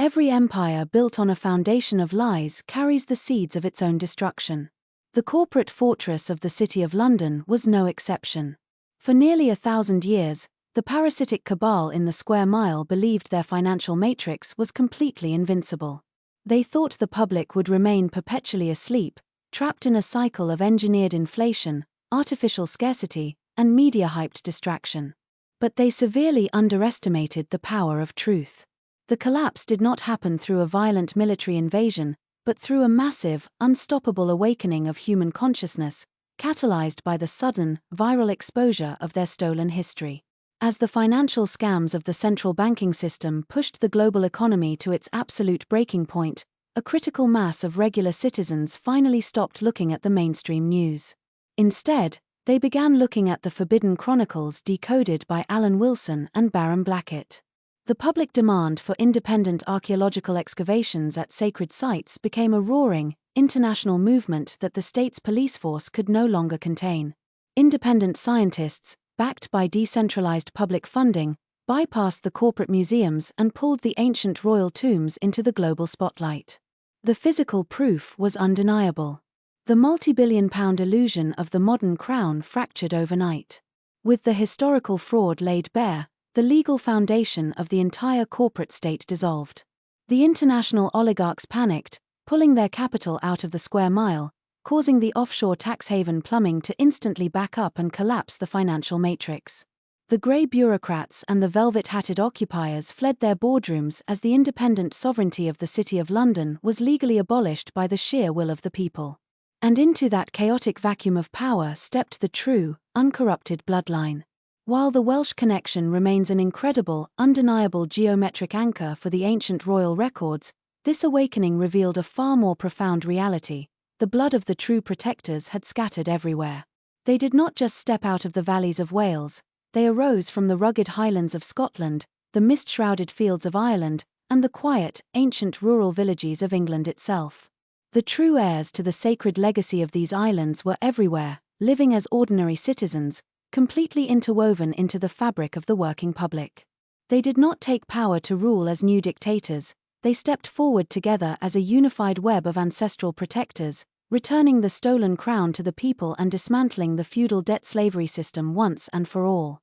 Every empire built on a foundation of lies carries the seeds of its own destruction. The corporate fortress of the City of London was no exception. For nearly 1,000 years, the parasitic cabal in the square mile believed their financial matrix was completely invincible. They thought the public would remain perpetually asleep, trapped in a cycle of engineered inflation, artificial scarcity, and media-hyped distraction. But they severely underestimated the power of truth. The collapse did not happen through a violent military invasion, but through a massive, unstoppable awakening of human consciousness, catalyzed by the sudden, viral exposure of their stolen history. As the financial scams of the central banking system pushed the global economy to its absolute breaking point, a critical mass of regular citizens finally stopped looking at the mainstream news. Instead, they began looking at the forbidden chronicles decoded by Alan Wilson and Baron Blackett. The public demand for independent archaeological excavations at sacred sites became a roaring, international movement that the state's police force could no longer contain. Independent scientists, backed by decentralized public funding, bypassed the corporate museums and pulled the ancient royal tombs into the global spotlight. The physical proof was undeniable. The multi-billion-pound illusion of the modern crown fractured overnight. With the historical fraud laid bare, the legal foundation of the entire corporate state dissolved. The international oligarchs panicked, pulling their capital out of the square mile, causing the offshore tax haven plumbing to instantly back up and collapse the financial matrix. The grey bureaucrats and the velvet-hatted occupiers fled their boardrooms as the independent sovereignty of the City of London was legally abolished by the sheer will of the people. And into that chaotic vacuum of power stepped the true, uncorrupted bloodline. While the Welsh connection remains an incredible, undeniable geometric anchor for the ancient royal records, this awakening revealed a far more profound reality. The blood of the true protectors had scattered everywhere. They did not just step out of the valleys of Wales, they arose from the rugged highlands of Scotland, the mist-shrouded fields of Ireland, and the quiet, ancient rural villages of England itself. The true heirs to the sacred legacy of these islands were everywhere, living as ordinary citizens, completely interwoven into the fabric of the working public. They did not take power to rule as new dictators, they stepped forward together as a unified web of ancestral protectors, returning the stolen crown to the people and dismantling the feudal debt slavery system once and for all.